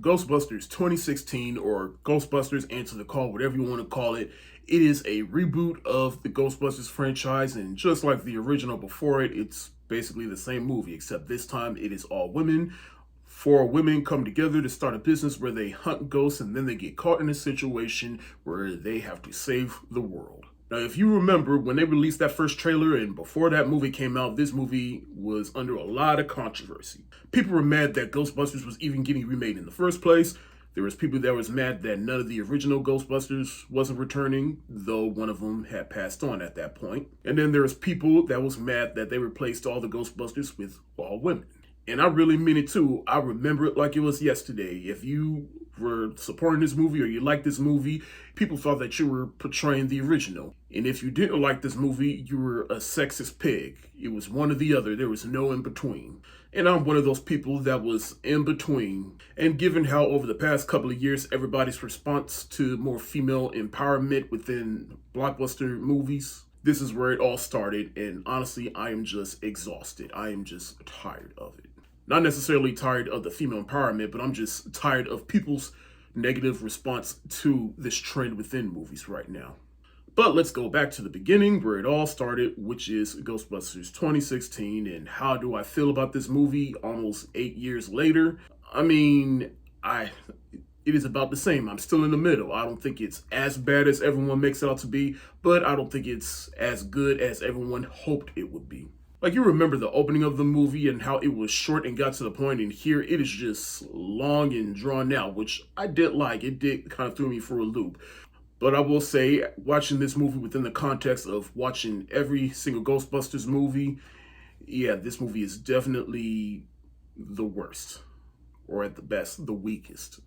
Ghostbusters 2016, or Ghostbusters Answer the Call, whatever you want to call it. It is a reboot of the Ghostbusters franchise, and just like the original before it, it's basically the same movie, except this time it is all women. Four women come together to start a business where they hunt ghosts, and then they get caught in a situation where they have to save the world. Now, if you remember, when they released that first trailer and before that movie came out, this movie was under a lot of controversy. People were mad that Ghostbusters was even getting remade in the first place. There was people that was mad that none of the original Ghostbusters wasn't returning, though one of them had passed on at that point. And then there was people that was mad that they replaced all the Ghostbusters with all women. And I really mean it too. I remember it like it was yesterday. If you were supporting this movie or you liked this movie, people thought that you were portraying the original. And if you didn't like this movie, you were a sexist pig. It was one or the other. There was no in between. And I'm one of those people that was in between. And given how over the past couple of years, everybody's response to more female empowerment within blockbuster movies, this is where it all started. And honestly, I am just exhausted. I am just tired of it. Not necessarily tired of the female empowerment, but I'm just tired of people's negative response to this trend within movies right now. But let's go back to the beginning where it all started, which is Ghostbusters 2016. And how do I feel about this movie almost 8 years later? I mean, it is about the same. I'm still in the middle. I don't think it's as bad as everyone makes it out to be, but I don't think it's as good as everyone hoped it would be. Like, you remember the opening of the movie and how it was short and got to the point, and here it is just long and drawn out, which I did like. It did kind of throw me for a loop. But I will say, watching this movie within the context of watching every single Ghostbusters movie, yeah, this movie is definitely the worst. Or at the best, the weakest.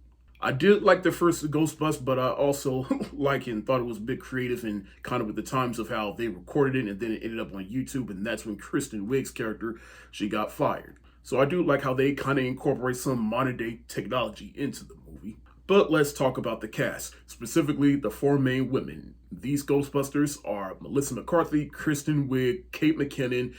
I did like the first Ghostbusters, but I also like it and thought it was a bit creative and kind of with the times of how they recorded it, and then it ended up on YouTube, and that's when Kristen Wiig's character, she got fired. So I do like how they kind of incorporate some modern day technology into the movie. But let's talk about the cast, specifically the four main women. These Ghostbusters are Melissa McCarthy, Kristen Wiig, Kate McKinnon,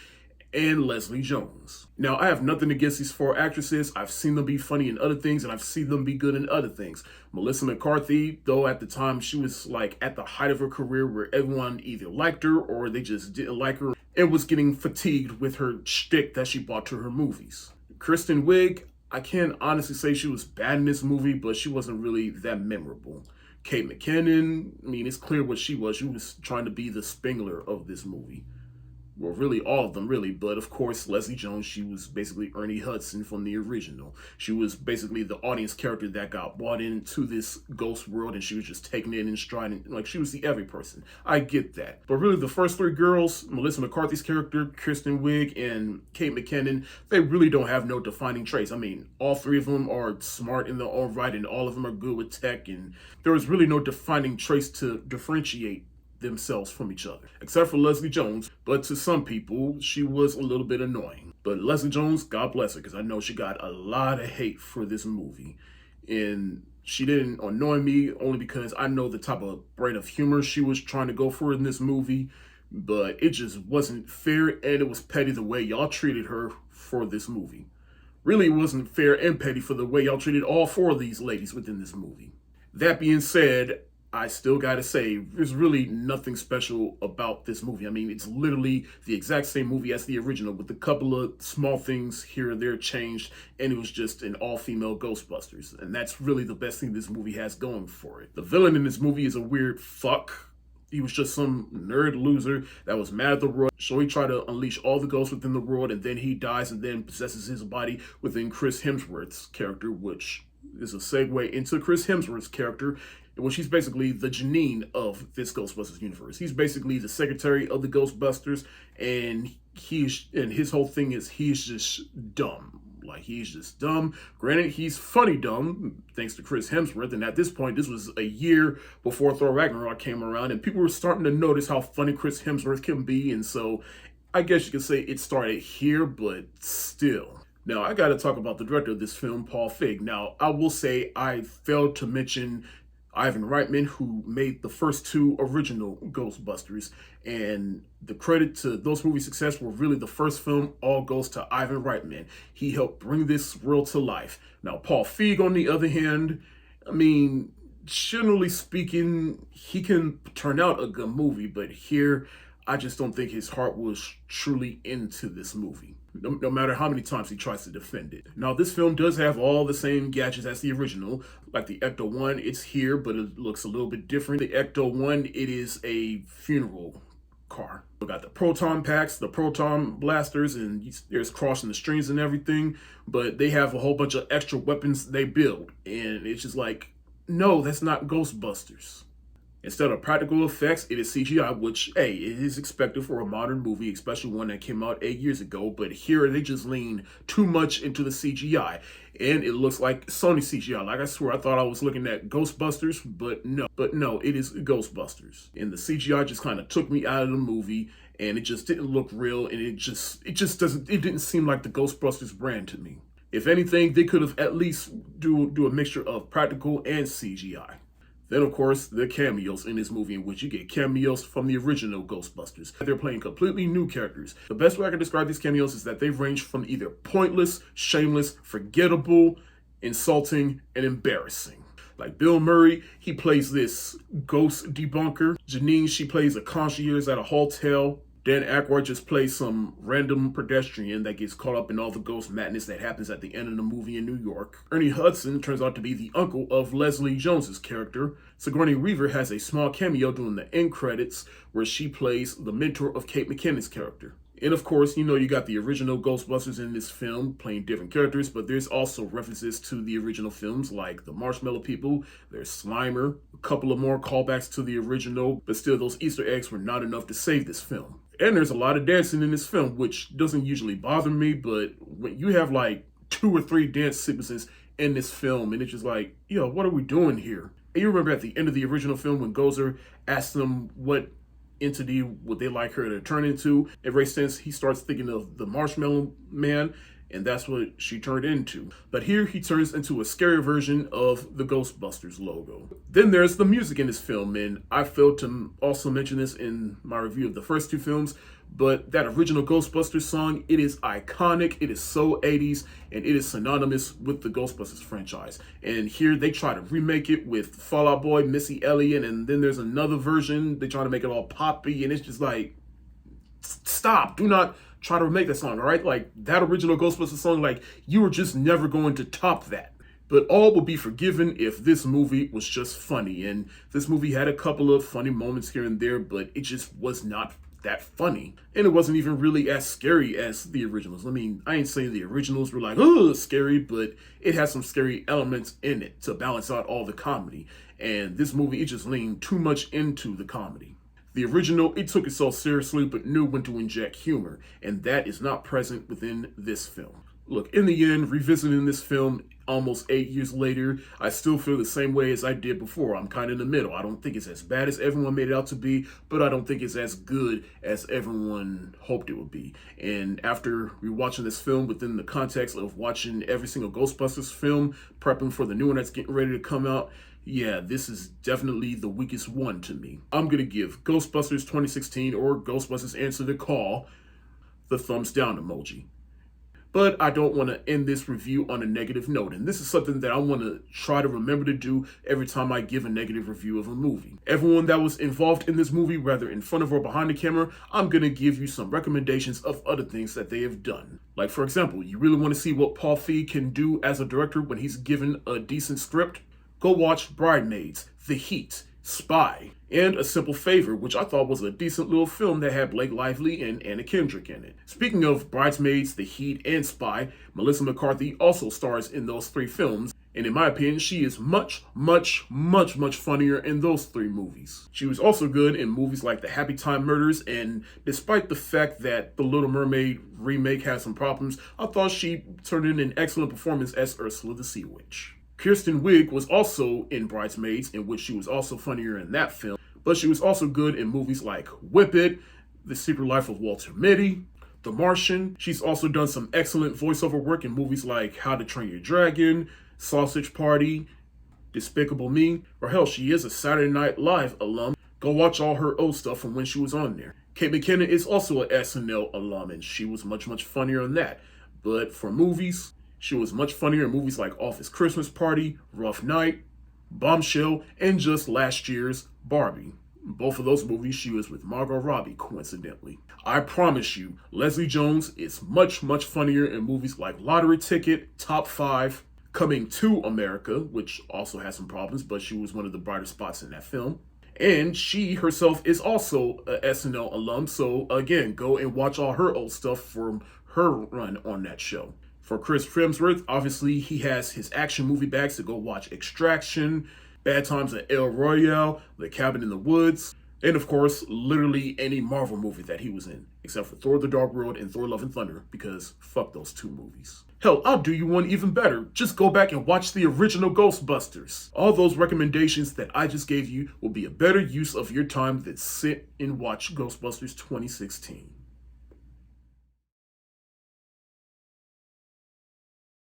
and Leslie Jones. Now, I have nothing against these four actresses. I've seen them be funny in other things, and I've seen them be good in other things. Melissa McCarthy, though at the time she was like at the height of her career where everyone either liked her or they just didn't like her and was getting fatigued with her shtick that she brought to her movies. Kristen Wiig, I can't honestly say she was bad in this movie, but she wasn't really that memorable. Kate McKinnon, I mean, it's clear what she was. She was trying to be the Spengler of this movie. Well, really all of them, really. But of course, Leslie Jones, she was basically Ernie Hudson from the original. She was basically the audience character that got brought into this ghost world, and she was just taking it in stride. Like, she was the every person. I get that. But really, the first three girls, Melissa McCarthy's character, Kristen Wiig, and Kate McKinnon, they really don't have no defining traits. I mean, all three of them are smart in their own right, and all of them are good with tech, and there was really no defining traits to differentiate themselves from each other, except for Leslie Jones. But to some people, she was a little bit annoying. But Leslie Jones, God bless her, because I know she got a lot of hate for this movie. And she didn't annoy me only because I know the type of brand of humor she was trying to go for in this movie. But it just wasn't fair, and it was petty the way y'all treated her for this movie. Really, it wasn't fair and petty for the way y'all treated all four of these ladies within this movie. That being said, I still gotta say, there's really nothing special about this movie. I mean, it's literally the exact same movie as the original with a couple of small things here and there changed, and it was just an all-female Ghostbusters. And that's really the best thing this movie has going for it. The villain in this movie is a weird fuck. He was just some nerd loser that was mad at the world, so he tried to unleash all the ghosts within the world, and then he dies and then possesses his body within Chris Hemsworth's character, which is a segue into Chris Hemsworth's character. Well, she's basically the Janine of this Ghostbusters universe. He's basically the secretary of the Ghostbusters, and his whole thing is he's just dumb. Like, he's just dumb. Granted, he's funny dumb, thanks to Chris Hemsworth, and at this point, this was a year before Thor Ragnarok came around, and people were starting to notice how funny Chris Hemsworth can be, and so I guess you could say it started here, but still. Now, I gotta talk about the director of this film, Paul Feig. Now, I will say I failed to mention Ivan Reitman, who made the first two original Ghostbusters. And the credit to those movies' success were really the first film all goes to Ivan Reitman. He helped bring this world to life. Now, Paul Feig, on the other hand, I mean, generally speaking, he can turn out a good movie, but here, I just don't think his heart was truly into this movie. No matter how many times he tries to defend it. Now, this film does have all the same gadgets as the original. Like the Ecto-1, it's here, but it looks a little bit different. The Ecto-1, it is a funeral car. We got the proton packs, the proton blasters, and there's crossing the strings and everything, but they have a whole bunch of extra weapons they build. And it's just like, no, that's not Ghostbusters. Instead of practical effects, it is CGI, which, hey, it is expected for a modern movie, especially one that came out 8 years ago. But here, they just lean too much into the CGI. And it looks like Sony CGI. Like, I swear, I thought I was looking at Ghostbusters, but no. But no, it is Ghostbusters. And the CGI just kind of took me out of the movie, and it just didn't look real, and it didn't seem like the Ghostbusters brand to me. If anything, they could have at least do a mixture of practical and CGI. Then, of course, the cameos in this movie, in which you get cameos from the original Ghostbusters. They're playing completely new characters. The best way I can describe these cameos is that they range from either pointless, shameless, forgettable, insulting, and embarrassing. Like Bill Murray, he plays this ghost debunker. Janine, she plays a concierge at a hotel. Dan Aykroyd just plays some random pedestrian that gets caught up in all the ghost madness that happens at the end of the movie in New York. Ernie Hudson turns out to be the uncle of Leslie Jones's character. Sigourney Weaver has a small cameo during the end credits where she plays the mentor of Kate McKinnon's character. And of course, you got the original Ghostbusters in this film playing different characters, but there's also references to the original films like the Marshmallow People, there's Slimer, a couple of more callbacks to the original, but still those Easter eggs were not enough to save this film. And there's a lot of dancing in this film, which doesn't usually bother me, but when you have like 2 or 3 dance sequences in this film, and it's just like, what are we doing here? And you remember at the end of the original film when Gozer asked them what entity would they like her to turn into? Ever since he starts thinking of the Marshmallow Man, and that's what she turned into. But here he turns into a scary version of the Ghostbusters logo. Then there's the music in this film, and I failed to also mention this in my review of the first 2 films, but that original Ghostbusters song, it is iconic, it is so 80s, and it is synonymous with the Ghostbusters franchise. And here they try to remake it with Fall Out Boy, Missy Elliott, and then there's another version, they try to make it all poppy, and it's just like, stop, do not try to remake that song, all right? Like, that original Ghostbusters song, like, you were just never going to top that. But all would be forgiven if this movie was just funny, and this movie had a couple of funny moments here and there, but it just was not that funny. And it wasn't even really as scary as the originals. I mean, I ain't saying the originals were like, oh, scary, but it has some scary elements in it to balance out all the comedy. And this movie, it just leaned too much into the comedy. The original, it took itself seriously, but knew when to inject humor, and that is not present within this film. Look, in the end, revisiting this film almost 8 years later, I still feel the same way as I did before. I'm kind of in the middle. I don't think it's as bad as everyone made it out to be, but I don't think it's as good as everyone hoped it would be. And after rewatching this film within the context of watching every single Ghostbusters film, prepping for the new one that's getting ready to come out, yeah, this is definitely the weakest one to me. I'm going to give Ghostbusters 2016 or Ghostbusters Answer the Call the thumbs down emoji. But I don't want to end this review on a negative note, and this is something that I want to try to remember to do every time I give a negative review of a movie. Everyone that was involved in this movie, whether in front of or behind the camera, I'm going to give you some recommendations of other things that they have done. Like, for example, you really want to see what Paul Feig can do as a director when he's given a decent script? Go watch Bridesmaids, The Heat, Spy, and A Simple Favor, which I thought was a decent little film that had Blake Lively and Anna Kendrick in it. Speaking of Bridesmaids, The Heat, and Spy, Melissa McCarthy also stars in those 3 films, and in my opinion, she is much, much, much, much funnier in those 3 movies. She was also good in movies like The Happy Time Murders, and despite the fact that The Little Mermaid remake had some problems, I thought she turned in an excellent performance as Ursula the Sea Witch. Kirsten Wiig was also in Bridesmaids, in which she was also funnier in that film, but she was also good in movies like Whip It, The Secret Life of Walter Mitty, The Martian. She's also done some excellent voiceover work in movies like How to Train Your Dragon, Sausage Party, Despicable Me, or hell, she is a Saturday Night Live alum. Go watch all her old stuff from when she was on there. Kate McKinnon is also an SNL alum, and she was much, much funnier on that. But for movies, she was much funnier in movies like Office Christmas Party, Rough Night, Bombshell, and just last year's Barbie. Both of those movies, she was with Margot Robbie, coincidentally. I promise you, Leslie Jones is much, much funnier in movies like Lottery Ticket, Top 5, Coming to America, which also has some problems, but she was one of the brighter spots in that film. And she herself is also a SNL alum, so again, go and watch all her old stuff from her run on that show. For Chris Hemsworth, obviously he has his action movie bags to go watch Extraction, Bad Times at El Royale, The Cabin in the Woods, and of course, literally any Marvel movie that he was in, except for Thor the Dark World and Thor Love and Thunder, because fuck those two movies. Hell, I'll do you one even better. Just go back and watch the original Ghostbusters. All those recommendations that I just gave you will be a better use of your time than sit and watch Ghostbusters 2016.